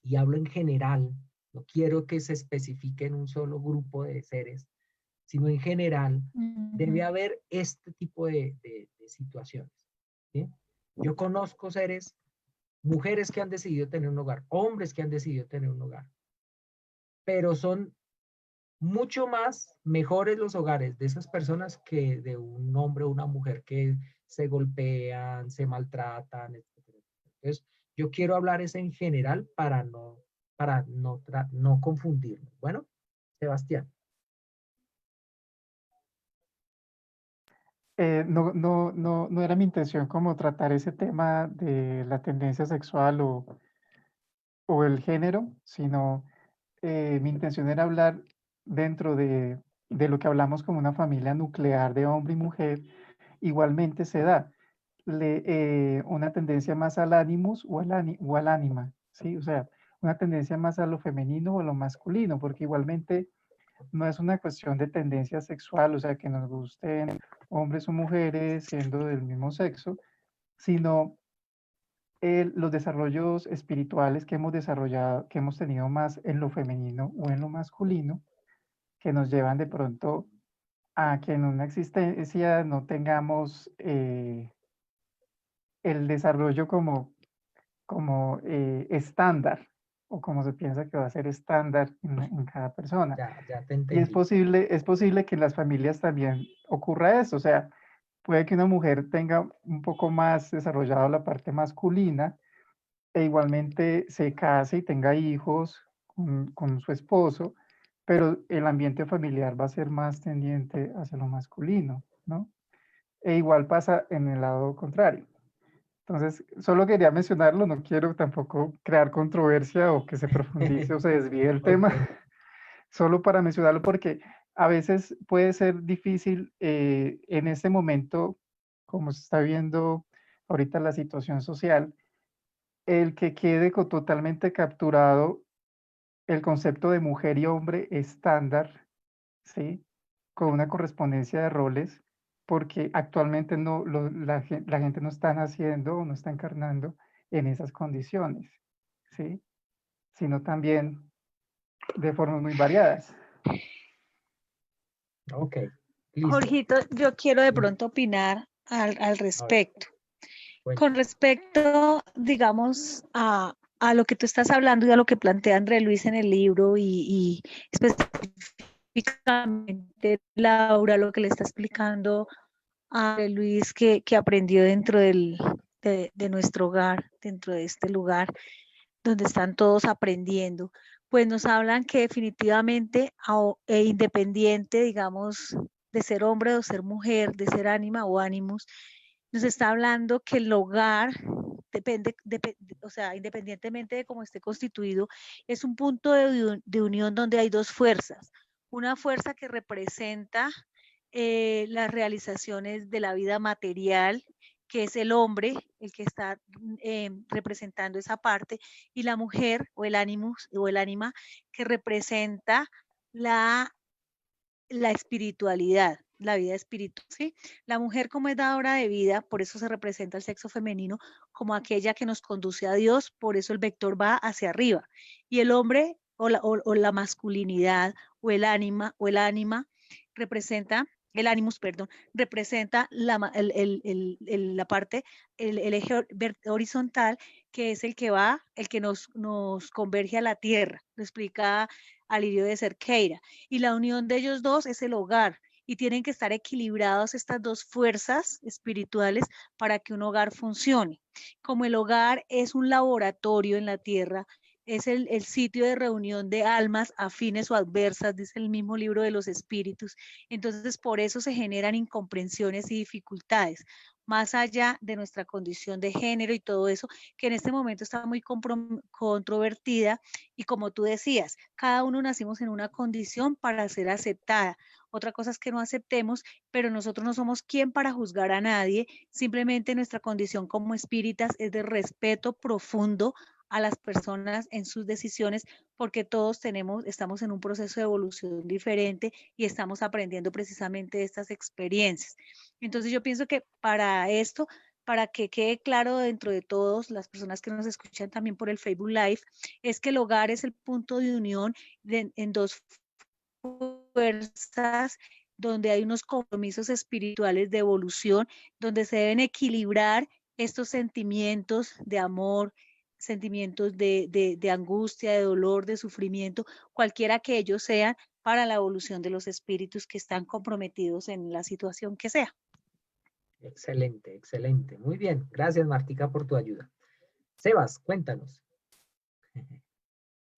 y hablo en general, no quiero que se especifique en un solo grupo de seres, sino en general, debe haber este tipo de situaciones. ¿Sí? Yo conozco seres, mujeres que han decidido tener un hogar, hombres que han decidido tener un hogar, pero son mucho más mejores los hogares de esas personas que de un hombre o una mujer que se golpean, se maltratan, etc. Entonces, yo quiero hablar es en general para no confundirme. Bueno, Sebastián. No era mi intención como tratar ese tema de la tendencia sexual o el género, sino mi intención era hablar dentro de lo que hablamos como una familia nuclear de hombre y mujer. Igualmente se da una tendencia más al animus o al ánima, ¿sí? O sea, una tendencia más a lo femenino o a lo masculino, porque igualmente no es una cuestión de tendencia sexual, o sea, que nos gusten hombres o mujeres siendo del mismo sexo, sino los desarrollos espirituales que hemos desarrollado, que hemos tenido más en lo femenino o en lo masculino, que nos llevan de pronto a que en una existencia no tengamos el desarrollo como estándar o como se piensa que va a ser estándar en cada persona. Ya te Y entendí. es posible que en las familias también ocurra eso, o sea, puede que una mujer tenga un poco más desarrollada la parte masculina e igualmente se case y tenga hijos con su esposo, pero el ambiente familiar va a ser más tendiente hacia lo masculino, ¿no? E igual pasa en el lado contrario. Entonces, solo quería mencionarlo, no quiero tampoco crear controversia o que se profundice o se desvíe el tema, Ok. solo para mencionarlo porque a veces puede ser difícil en este momento, como se está viendo ahorita la situación social, el que quede totalmente capturado el concepto de mujer y hombre estándar, ¿sí? Con una correspondencia de roles, porque actualmente la gente no está naciendo o no está encarnando en esas condiciones, ¿sí? Sino también de formas muy variadas. Ok. Listo. Jorgito, yo quiero de Dime. pronto opinar al A ver, respecto. Con cuéntame. respecto, digamos, a lo que tú estás hablando y a lo que plantea André Luis en el libro y específicamente Laura, lo que le está explicando a André Luis que aprendió dentro de nuestro hogar, dentro de este lugar donde están todos aprendiendo, pues nos hablan que definitivamente, independiente, digamos, de ser hombre o ser mujer, de ser ánima o ánimos, nos está hablando que el hogar o sea, independientemente de cómo esté constituido, es un punto de unión donde hay dos fuerzas. Una fuerza que representa las realizaciones de la vida material, que es el hombre, el que está representando esa parte, y la mujer o el ánimos o el ánima, que representa la espiritualidad, la vida espiritual, ¿sí? La mujer como es dadora de vida, por eso se representa el sexo femenino como aquella que nos conduce a Dios, por eso el vector va hacia arriba. Y el hombre o la masculinidad o el ánima representa el animus, perdón, representa la parte, el eje horizontal, que es el que va, el que nos converge a la tierra, lo explica Alirio de Cerqueira. Y la unión de ellos dos es el hogar, y tienen que estar equilibrados estas dos fuerzas espirituales para que un hogar funcione. Como el hogar es un laboratorio en la tierra, es el sitio de reunión de almas afines o adversas, dice el mismo libro de los espíritus. Entonces, por eso se generan incomprensiones y dificultades, más allá de nuestra condición de género y todo eso, que en este momento está muy controvertida. Y como tú decías, cada uno nacimos en una condición para ser aceptada. Otra cosa es que no aceptemos, pero nosotros no somos quien para juzgar a nadie. Simplemente nuestra condición como espíritas es de respeto profundo a las personas en sus decisiones, porque todos estamos en un proceso de evolución diferente y estamos aprendiendo precisamente de estas experiencias. Entonces yo pienso que para esto, para que quede claro dentro de todos las personas que nos escuchan también por el Facebook Live, es que el hogar es el punto de unión en dos fuerzas, donde hay unos compromisos espirituales de evolución, donde se deben equilibrar estos sentimientos de amor, sentimientos de angustia, de dolor, de sufrimiento, cualquiera que ellos sean, para la evolución de los espíritus que están comprometidos en la situación que sea. Excelente, excelente. Muy bien. Gracias, Martica, por tu ayuda. Sebas, cuéntanos.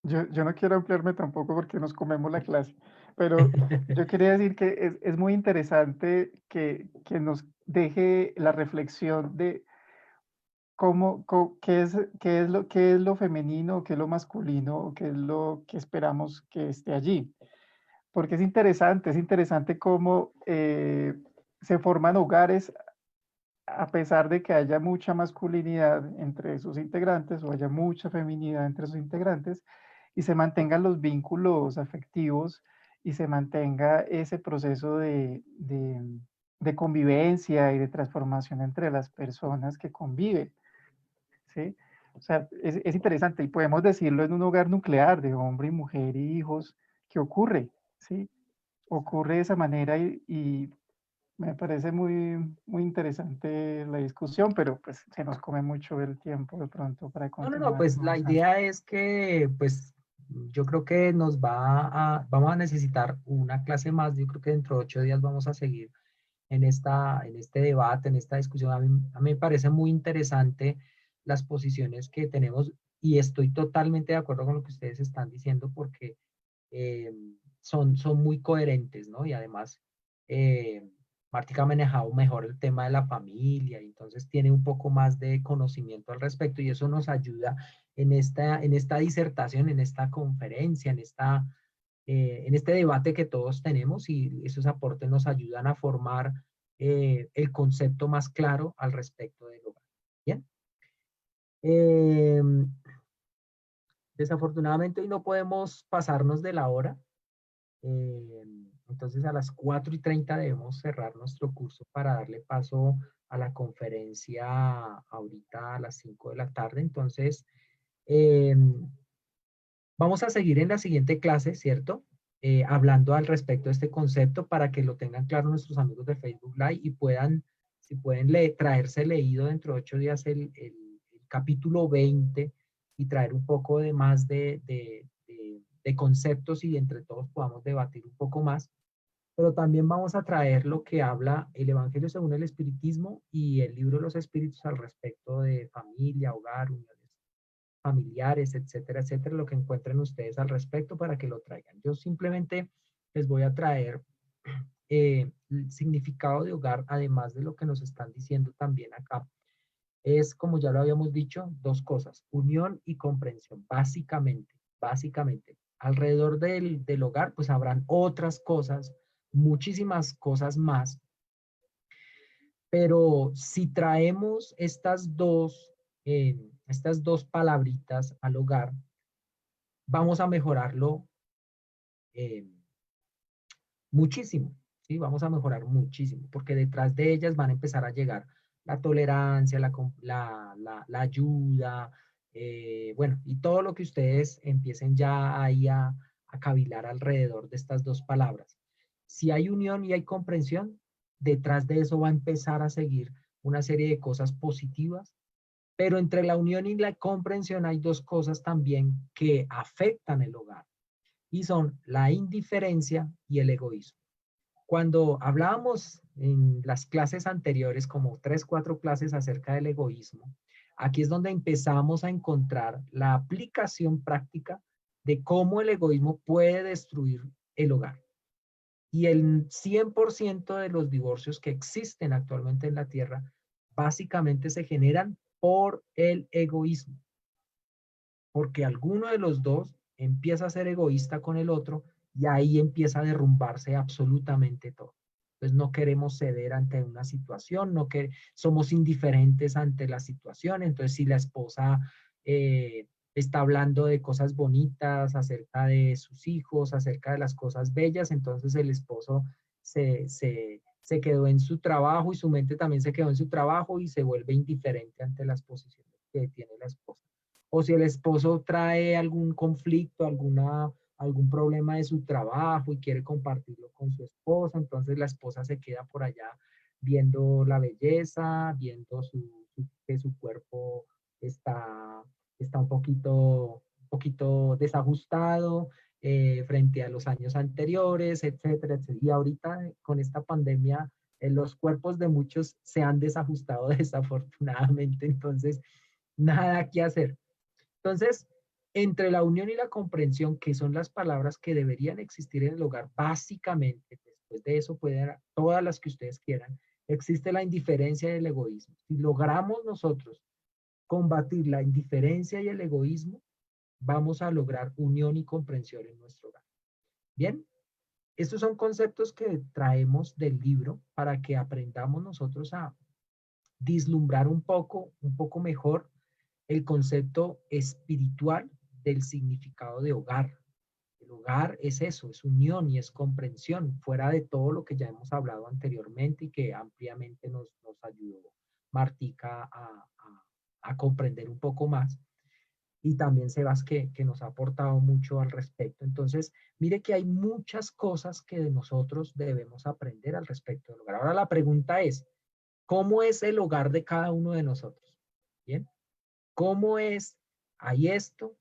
Yo no quiero ampliarme tampoco porque nos comemos la clase, pero yo quería decir que es muy interesante que nos deje la reflexión de qué es lo femenino, qué es lo masculino, qué es lo que esperamos que esté allí. Porque es interesante cómo se forman hogares a pesar de que haya mucha masculinidad entre sus integrantes o haya mucha feminidad entre sus integrantes, y se mantengan los vínculos afectivos y se mantenga ese proceso de convivencia y de transformación entre las personas que conviven, ¿sí? O sea, es interesante y podemos decirlo en un hogar nuclear de hombre y mujer y hijos, que ocurre, ¿sí? Ocurre de esa manera y me parece muy, muy interesante la discusión, pero pues se nos come mucho el tiempo de pronto para No, continuar pues la avanzando. idea es que, pues, yo creo que vamos a necesitar una clase más. Yo creo que dentro de 8 días vamos a seguir en este debate, en esta discusión. A mí me parece muy interesante las posiciones que tenemos y estoy totalmente de acuerdo con lo que ustedes están diciendo porque eh, son muy coherentes, ¿no? Y además, Martica ha manejado mejor el tema de la familia y entonces tiene un poco más de conocimiento al respecto y eso nos ayuda en esta disertación, en esta conferencia, en este debate que todos tenemos y esos aportes nos ayudan a formar el concepto más claro al respecto del hogar. Bien. Desafortunadamente hoy no podemos pasarnos de la hora. Entonces a las 4:30 debemos cerrar nuestro curso para darle paso a la conferencia ahorita a las 5 de la tarde. Entonces, vamos a seguir en la siguiente clase, ¿cierto? hablando al respecto de este concepto para que lo tengan claro nuestros amigos de Facebook Live y puedan, si pueden traerse leído dentro de 8 días el capítulo 20 y traer un poco de más de conceptos y entre todos podamos debatir un poco más. Pero también vamos a traer lo que habla el Evangelio según el Espiritismo y el libro de los Espíritus al respecto de familia, hogar, uniones familiares, etcétera, etcétera, lo que encuentren ustedes al respecto para que lo traigan. Yo simplemente les voy a traer el significado de hogar, además de lo que nos están diciendo también acá. Es, como ya lo habíamos dicho, dos cosas, unión y comprensión, básicamente. Alrededor del hogar, pues habrán otras cosas, muchísimas cosas más, pero si traemos estas dos palabritas al hogar, vamos a mejorarlo eh, muchísimo, ¿sí? Vamos a mejorar muchísimo, porque detrás de ellas van a empezar a llegar la tolerancia, la ayuda, bueno, y todo lo que ustedes empiecen ya ahí a cavilar alrededor de estas dos palabras. Si hay unión y hay comprensión, detrás de eso va a empezar a seguir una serie de cosas positivas, pero entre la unión y la comprensión hay dos cosas también que afectan el hogar, y son la indiferencia y el egoísmo. Cuando hablábamos en las clases anteriores, como 3, 4 clases acerca del egoísmo, aquí es donde empezamos a encontrar la aplicación práctica de cómo el egoísmo puede destruir el hogar. Y el 100% de los divorcios que existen actualmente en la Tierra básicamente se generan por el egoísmo, porque alguno de los dos empieza a ser egoísta con el otro y ahí empieza a derrumbarse absolutamente todo. Entonces no queremos ceder ante una situación, no que somos indiferentes ante la situación. Entonces si la esposa está hablando de cosas bonitas acerca de sus hijos, acerca de las cosas bellas, entonces el esposo se quedó en su trabajo y su mente también se quedó en su trabajo y se vuelve indiferente ante las posiciones que tiene la esposa. O si el esposo trae algún conflicto, algún problema de su trabajo y quiere compartirlo con su esposa, entonces la esposa se queda por allá viendo la belleza, viendo que su cuerpo está un poquito desajustado frente a los años anteriores, etcétera, etcétera. Y ahorita con esta pandemia, los cuerpos de muchos se han desajustado desafortunadamente, entonces nada que hacer. Entonces, entre la unión y la comprensión, que son las palabras que deberían existir en el hogar, básicamente, después de eso pueden haber todas las que ustedes quieran, existe la indiferencia y el egoísmo. Si logramos nosotros combatir la indiferencia y el egoísmo, vamos a lograr unión y comprensión en nuestro hogar. Bien, estos son conceptos que traemos del libro para que aprendamos nosotros a vislumbrar un poco mejor el concepto espiritual del significado de hogar. El hogar es eso, es unión y es comprensión, fuera de todo lo que ya hemos hablado anteriormente y que ampliamente nos ayudó Martica a comprender un poco más. Y también Sebas que nos ha aportado mucho al respecto. Entonces, mire que hay muchas cosas que de nosotros debemos aprender al respecto del hogar. Ahora la pregunta es, ¿cómo es el hogar de cada uno de nosotros? ¿Bien? ¿Cómo es? ¿Hay esto?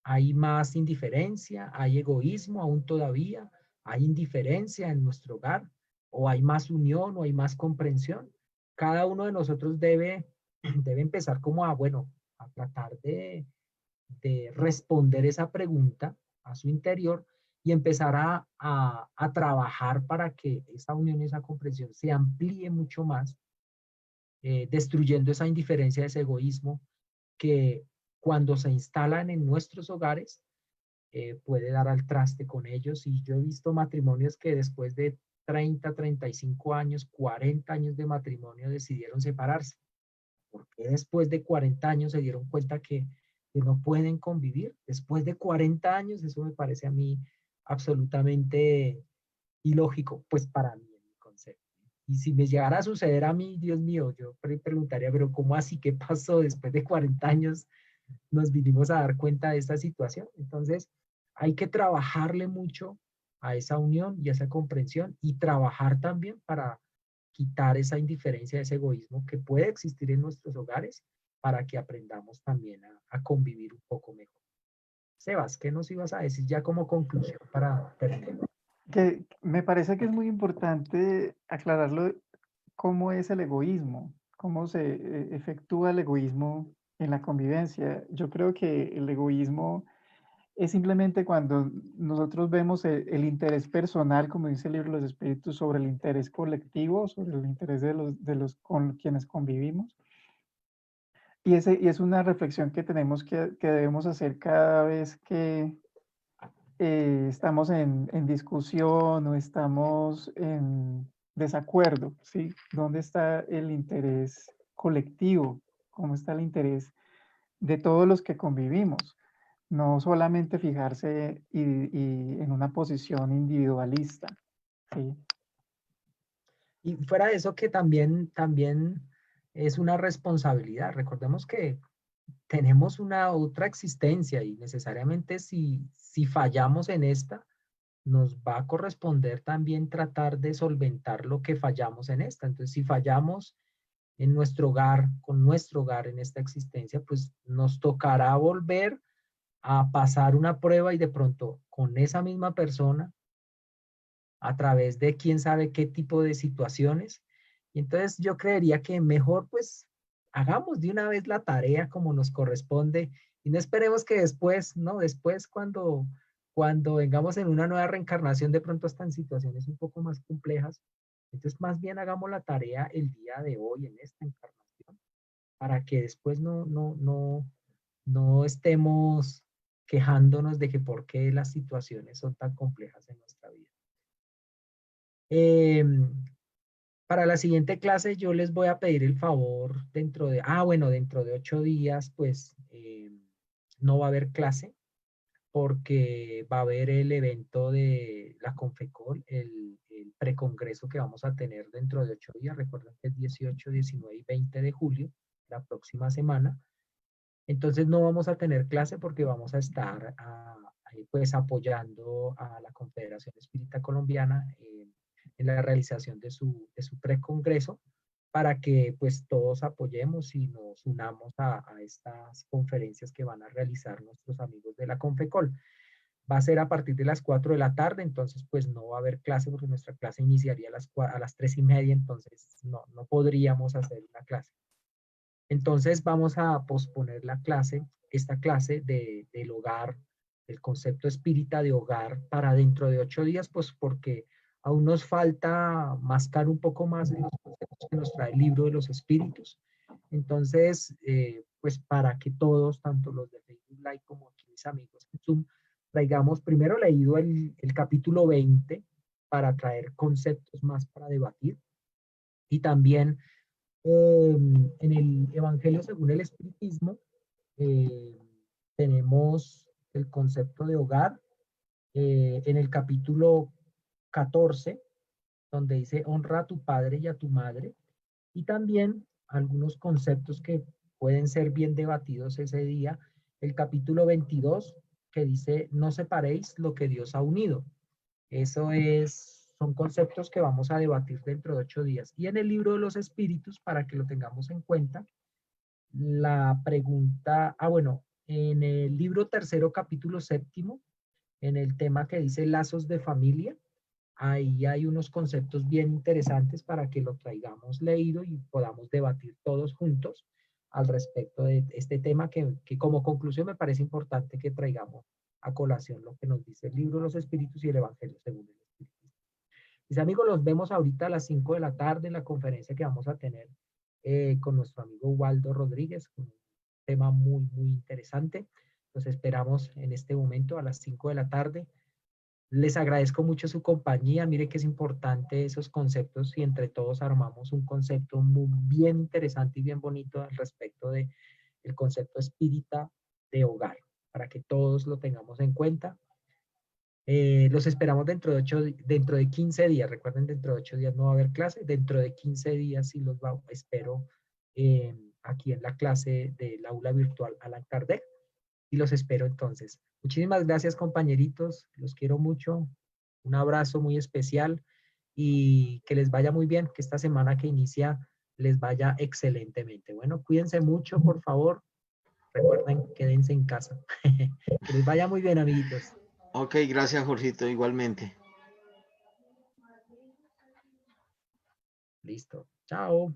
¿Hay más indiferencia? ¿Hay egoísmo aún todavía? ¿Hay indiferencia en nuestro hogar? ¿O hay más unión? ¿O hay más comprensión? Cada uno de nosotros debe empezar como a tratar de responder esa pregunta a su interior y empezar a trabajar para que esa unión y esa comprensión se amplíe mucho más, destruyendo esa indiferencia, ese egoísmo que cuando se instalan en nuestros hogares puede dar al traste con ellos. Y yo he visto matrimonios que después de 30, 35 años, 40 años de matrimonio decidieron separarse, porque después de 40 años se dieron cuenta que no pueden convivir. Después de 40 años, eso me parece a mí absolutamente ilógico, pues para mí, en mi concepto. Y si me llegara a suceder a mí, Dios mío, yo preguntaría, pero ¿cómo así? ¿Qué pasó? Después de 40 años nos vinimos a dar cuenta de esta situación. Entonces, hay que trabajarle mucho a esa unión y a esa comprensión y trabajar también para quitar esa indiferencia, ese egoísmo que puede existir en nuestros hogares para que aprendamos también a convivir un poco mejor. Sebas, ¿qué nos ibas a decir ya como conclusión para terminar? Que me parece que es muy importante aclararlo, cómo es el egoísmo, cómo se efectúa el egoísmo en la convivencia. Yo creo que el egoísmo es simplemente cuando nosotros vemos el interés personal, como dice el libro de los espíritus, sobre el interés colectivo, sobre el interés de los con quienes convivimos. Y es una reflexión que tenemos que debemos hacer cada vez que estamos en discusión o estamos en desacuerdo, ¿sí? ¿Dónde está el interés colectivo? ¿Cómo está el interés de todos los que convivimos? No solamente fijarse y en una posición individualista, ¿sí? Y fuera de eso que también es una responsabilidad. Recordemos que tenemos una otra existencia y necesariamente si fallamos en esta, nos va a corresponder también tratar de solventar lo que fallamos en esta. Entonces, si fallamos en nuestro hogar, con nuestro hogar en esta existencia, pues nos tocará volver a pasar una prueba y de pronto con esa misma persona a través de quién sabe qué tipo de situaciones. Y entonces yo creería que mejor pues hagamos de una vez la tarea como nos corresponde y no esperemos que después, ¿no? Después cuando vengamos en una nueva reencarnación de pronto hasta en situaciones un poco más complejas. Entonces más bien hagamos la tarea el día de hoy en esta encarnación para que después no estemos quejándonos de que por qué las situaciones son tan complejas en nuestra vida. Para la siguiente clase yo les voy a pedir el favor dentro de 8 días, pues no va a haber clase porque va a haber el evento de la Confecol, el precongreso que vamos a tener dentro de 8 días. Recuerden que es 18, 19 y 20 de julio, la próxima semana. Entonces no vamos a tener clase porque vamos a estar pues apoyando a la Confederación Espírita Colombiana en la realización de su precongreso para que pues todos apoyemos y nos unamos a estas conferencias que van a realizar nuestros amigos de la Confecol. Va a ser a partir de las 4 de la tarde, entonces pues no va a haber clase porque nuestra clase iniciaría a las 3:30, entonces no podríamos hacer una clase. Entonces vamos a posponer esta clase del hogar, el concepto espírita de hogar para dentro de 8 días, pues porque aún nos falta mascar un poco más de los conceptos que nos trae el libro de los espíritus. Entonces, pues para que todos, tanto los de Facebook Live como aquí mis amigos en Zoom, traigamos primero leído el capítulo 20 para traer conceptos más para debatir y también en el Evangelio según el Espiritismo eh, tenemos el concepto de hogar en el capítulo 14, donde dice honra a tu padre y a tu madre, y también algunos conceptos que pueden ser bien debatidos ese día, el capítulo 22, que dice no separéis lo que Dios ha unido. Son conceptos que vamos a debatir dentro de 8 días. Y en el libro de los espíritus, para que lo tengamos en cuenta, la pregunta, en el libro tercero, capítulo 7, en el tema que dice lazos de familia, ahí hay unos conceptos bien interesantes para que lo traigamos leído y podamos debatir todos juntos al respecto de este tema que como conclusión me parece importante que traigamos a colación lo que nos dice el libro de los espíritus y el evangelio según el espíritu. Mis amigos, los vemos ahorita a las 5 de la tarde en la conferencia que vamos a tener con nuestro amigo Waldo Rodríguez, con un tema muy, muy interesante. Los esperamos en este momento a las 5 de la tarde. Les agradezco mucho su compañía. Mire que es importante esos conceptos y entre todos armamos un concepto muy bien interesante y bien bonito al respecto del concepto espírita de hogar, para que todos lo tengamos en cuenta. Los esperamos dentro de 15 días. Recuerden, dentro de 8 días no va a haber clase. Dentro de 15 días sí espero aquí en la clase del aula virtual Allan Kardec. Y los espero entonces. Muchísimas gracias, compañeritos. Los quiero mucho. Un abrazo muy especial y que les vaya muy bien, que esta semana que inicia les vaya excelentemente. Bueno, cuídense mucho, por favor. Recuerden, quédense en casa. Que les vaya muy bien, amiguitos. Ok, gracias, Jorgito, igualmente. Listo. Chao.